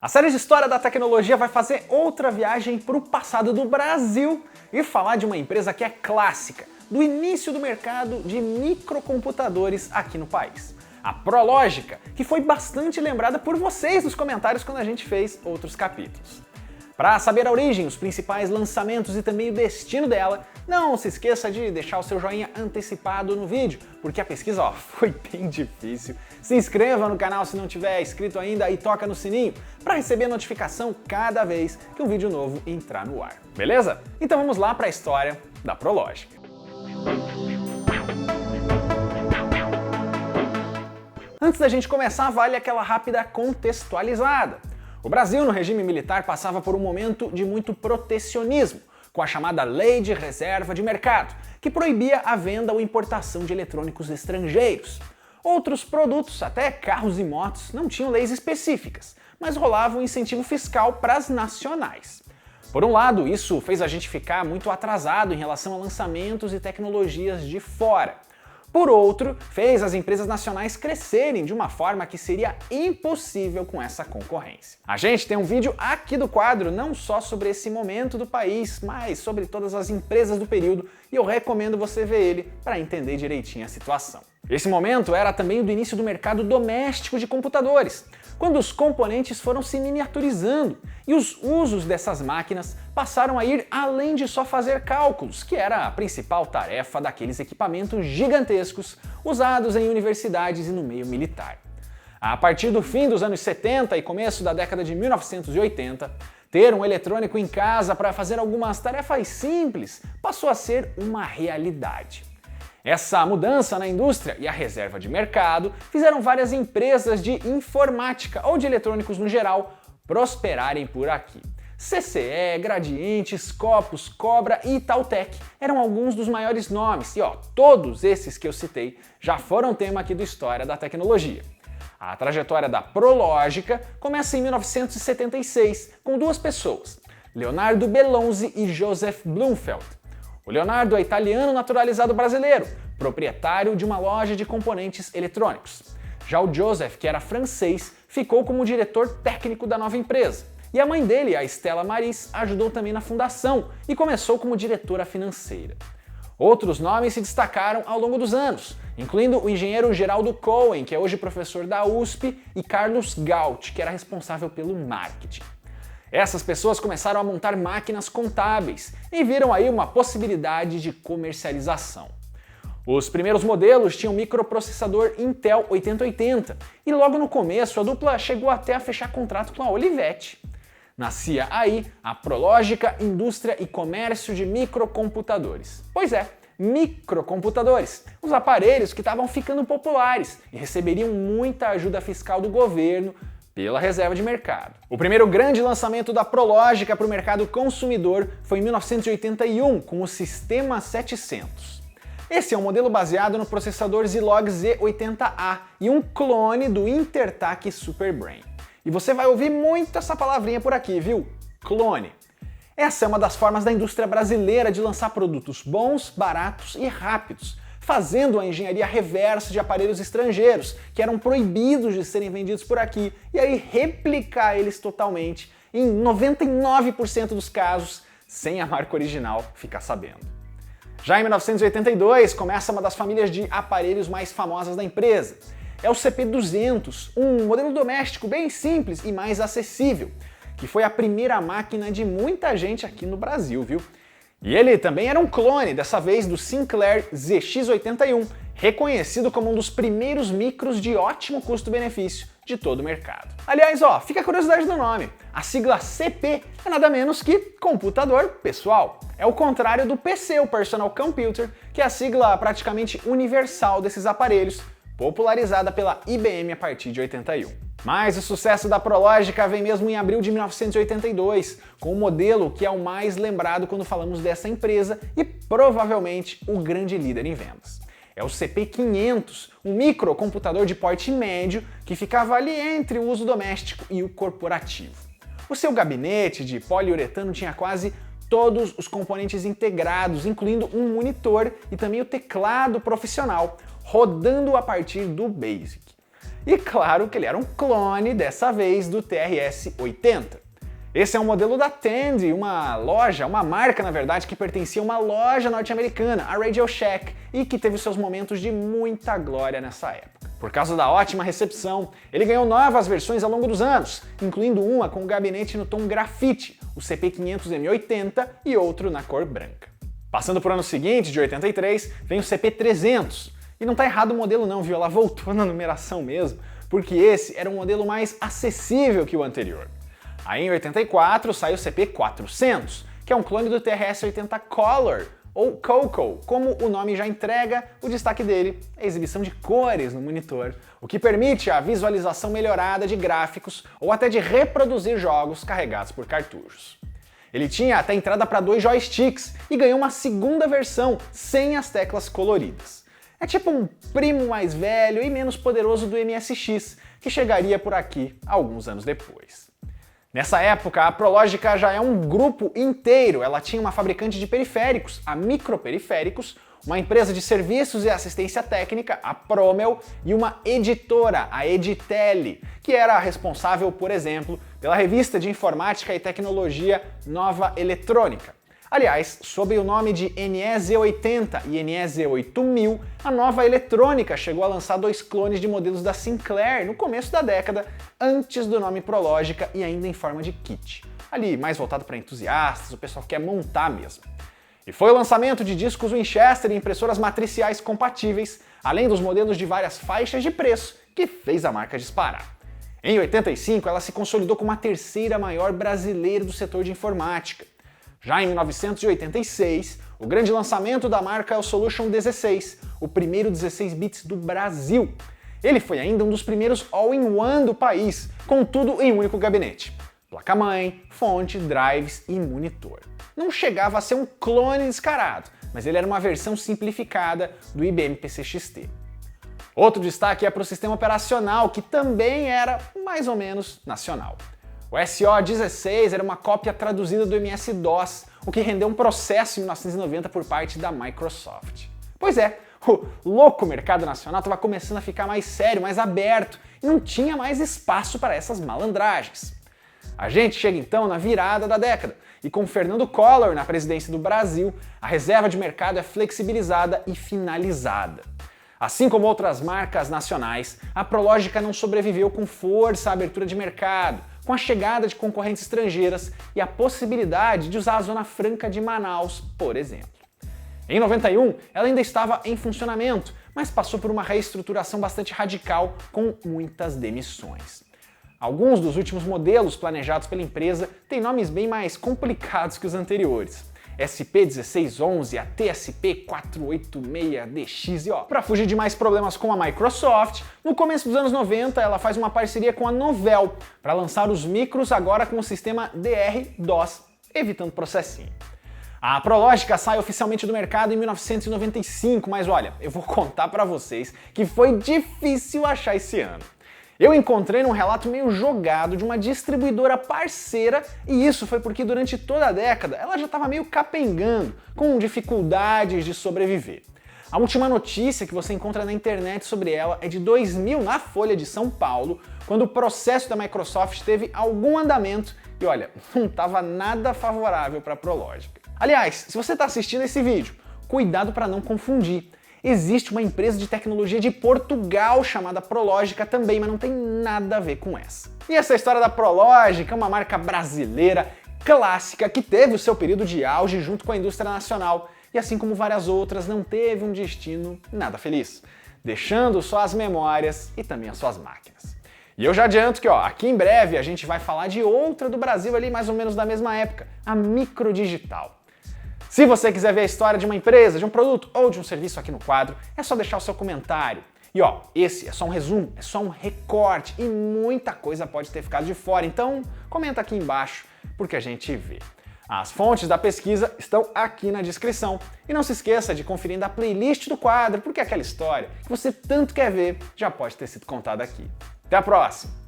A série de História da Tecnologia vai fazer outra viagem para o passado do Brasil e falar de uma empresa que é clássica, do início do mercado de microcomputadores aqui no país. A Prológica, que foi bastante lembrada por vocês nos comentários quando a gente fez outros capítulos. Para saber a origem, os principais lançamentos e também o destino dela, não se esqueça de deixar o seu joinha antecipado no vídeo, porque a pesquisa foi bem difícil. Se inscreva no canal se não tiver inscrito ainda e toca no sininho para receber notificação cada vez que um vídeo novo entrar no ar, beleza? Então vamos lá para a história da Prológica. Antes da gente começar, vale aquela rápida contextualizada. O Brasil, no regime militar, passava por um momento de muito protecionismo, com a chamada Lei de Reserva de Mercado, que proibia a venda ou importação de eletrônicos estrangeiros. Outros produtos, até carros e motos, não tinham leis específicas, mas rolava um incentivo fiscal para as nacionais. Por um lado, isso fez a gente ficar muito atrasado em relação a lançamentos e tecnologias de fora. Por outro, fez as empresas nacionais crescerem de uma forma que seria impossível com essa concorrência. A gente tem um vídeo aqui do quadro não só sobre esse momento do país, mas sobre todas as empresas do período, e eu recomendo você ver ele para entender direitinho a situação. Esse momento era também o do início do mercado doméstico de computadores, quando os componentes foram se miniaturizando e os usos dessas máquinas passaram a ir além de só fazer cálculos, que era a principal tarefa daqueles equipamentos gigantescos usados em universidades e no meio militar. A partir do fim dos anos 70 e começo da década de 1980, ter um eletrônico em casa para fazer algumas tarefas simples passou a ser uma realidade. Essa mudança na indústria e a reserva de mercado fizeram várias empresas de informática ou de eletrônicos no geral prosperarem por aqui. CCE, Gradiente, Scopus, Cobra e Itautec eram alguns dos maiores nomes e todos esses que eu citei já foram tema aqui do História da Tecnologia. A trajetória da Prológica começa em 1976 com duas pessoas, Leonardo Bellonzi e Joseph Blumfeld. O Leonardo é italiano naturalizado brasileiro, proprietário de uma loja de componentes eletrônicos. Já o Joseph, que era francês, ficou como diretor técnico da nova empresa. E a mãe dele, a Stella Maris, ajudou também na fundação e começou como diretora financeira. Outros nomes se destacaram ao longo dos anos, incluindo o engenheiro Geraldo Cohen, que é hoje professor da USP, e Carlos Gaut, que era responsável pelo marketing. Essas pessoas começaram a montar máquinas contábeis e viram aí uma possibilidade de comercialização. Os primeiros modelos tinham microprocessador Intel 8080 e logo no começo a dupla chegou até a fechar contrato com a Olivetti. Nascia aí a Prológica Indústria e Comércio de Microcomputadores. Pois é, microcomputadores, os aparelhos que estavam ficando populares e receberiam muita ajuda fiscal do governo pela reserva de mercado. O primeiro grande lançamento da Prológica para o mercado consumidor foi em 1981 com o Sistema 700. Esse é um modelo baseado no processador Zilog Z80A e um clone do Intertac Superbrain. E você vai ouvir muito essa palavrinha por aqui, viu? Clone. Essa é uma das formas da indústria brasileira de lançar produtos bons, baratos e rápidos, fazendo a engenharia reversa de aparelhos estrangeiros, que eram proibidos de serem vendidos por aqui, e aí replicar eles totalmente, em 99% dos casos, sem a marca original ficar sabendo. Já em 1982, começa uma das famílias de aparelhos mais famosas da empresa. É o CP200, um modelo doméstico bem simples e mais acessível, que foi a primeira máquina de muita gente aqui no Brasil, viu? E ele também era um clone, dessa vez do Sinclair ZX81, reconhecido como um dos primeiros micros de ótimo custo-benefício de todo o mercado. Aliás, fica a curiosidade do nome. A sigla CP é nada menos que computador pessoal. É o contrário do PC, o Personal Computer, que é a sigla praticamente universal desses aparelhos, popularizada pela IBM a partir de 81. Mas o sucesso da Prológica vem mesmo em abril de 1982, com o modelo que é o mais lembrado quando falamos dessa empresa e provavelmente o grande líder em vendas. É o CP500, um microcomputador de porte médio que ficava ali entre o uso doméstico e o corporativo. O seu gabinete de poliuretano tinha quase todos os componentes integrados, incluindo um monitor e também o teclado profissional, rodando a partir do BASIC. E claro que ele era um clone, dessa vez, do TRS-80. Esse é um modelo da Tandy, uma marca na verdade, que pertencia a uma loja norte-americana, a Radio Shack, e que teve seus momentos de muita glória nessa época. Por causa da ótima recepção, ele ganhou novas versões ao longo dos anos, incluindo uma com o gabinete no tom grafite, o CP500M80 e outro na cor branca. Passando para o ano seguinte, de 83, vem o CP300. E não tá errado o modelo não, viu? Ela voltou na numeração mesmo, porque esse era um modelo mais acessível que o anterior. Aí em 84 sai o CP400, que é um clone do TRS-80 Color, ou Coco, como o nome já entrega, o destaque dele é a exibição de cores no monitor, o que permite a visualização melhorada de gráficos ou até de reproduzir jogos carregados por cartuchos. Ele tinha até entrada para 2 joysticks e ganhou uma segunda versão sem as teclas coloridas. É tipo um primo mais velho e menos poderoso do MSX, que chegaria por aqui alguns anos depois. Nessa época, a Prologica já é um grupo inteiro. Ela tinha uma fabricante de periféricos, a Microperiféricos, uma empresa de serviços e assistência técnica, a Promel, e uma editora, a Editele, que era responsável, por exemplo, pela revista de informática e tecnologia Nova Eletrônica. Aliás, sob o nome de NEZ80 e NEZ8000, a Nova Eletrônica chegou a lançar 2 clones de modelos da Sinclair no começo da década, antes do nome Prologica e ainda em forma de kit. Ali, mais voltado para entusiastas, o pessoal que quer montar mesmo. E foi o lançamento de discos Winchester e impressoras matriciais compatíveis, além dos modelos de várias faixas de preço, que fez a marca disparar. Em 85, ela se consolidou como a terceira maior brasileira do setor de informática. Já em 1986, o grande lançamento da marca é o Solution 16, o primeiro 16 bits do Brasil. Ele foi ainda um dos primeiros all-in-one do país, com tudo em um único gabinete. Placa-mãe, fonte, drives e monitor. Não chegava a ser um clone descarado, mas ele era uma versão simplificada do IBM PC XT. Outro destaque é para o sistema operacional, que também era mais ou menos nacional. O SO-16 era uma cópia traduzida do MS-DOS, o que rendeu um processo em 1990 por parte da Microsoft. Pois é, o louco mercado nacional estava começando a ficar mais sério, mais aberto, e não tinha mais espaço para essas malandragens. A gente chega então na virada da década, e com Fernando Collor na presidência do Brasil, a reserva de mercado é flexibilizada e finalizada. Assim como outras marcas nacionais, a Prologica não sobreviveu com força à abertura de mercado, com a chegada de concorrentes estrangeiras e a possibilidade de usar a Zona Franca de Manaus, por exemplo. Em 91, ela ainda estava em funcionamento, mas passou por uma reestruturação bastante radical, com muitas demissões. Alguns dos últimos modelos planejados pela empresa têm nomes bem mais complicados que os anteriores. SP1611, a TSP486DX e para fugir de mais problemas com a Microsoft, no começo dos anos 90 ela faz uma parceria com a Novell para lançar os micros agora com o sistema DR-DOS, evitando processinho. A Prologica sai oficialmente do mercado em 1995, mas olha, eu vou contar para vocês que foi difícil achar esse ano. Eu encontrei num relato meio jogado de uma distribuidora parceira, e isso foi porque durante toda a década ela já estava meio capengando, com dificuldades de sobreviver. A última notícia que você encontra na internet sobre ela é de 2000 na Folha de São Paulo, quando o processo da Microsoft teve algum andamento e olha, não estava nada favorável para a Prologica. Aliás, se você está assistindo esse vídeo, cuidado para não confundir. Existe uma empresa de tecnologia de Portugal chamada Prologica também, mas não tem nada a ver com essa. E essa história da Prologica é uma marca brasileira clássica que teve o seu período de auge junto com a indústria nacional e, assim como várias outras, não teve um destino nada feliz, deixando só as memórias e também as suas máquinas. E eu já adianto que aqui em breve a gente vai falar de outra do Brasil ali mais ou menos da mesma época, a Microdigital. Se você quiser ver a história de uma empresa, de um produto ou de um serviço aqui no quadro, é só deixar o seu comentário. E esse é só um resumo, é só um recorte e muita coisa pode ter ficado de fora, então comenta aqui embaixo porque a gente vê. As fontes da pesquisa estão aqui na descrição. E não se esqueça de conferir a playlist do quadro, porque aquela história que você tanto quer ver já pode ter sido contada aqui. Até a próxima!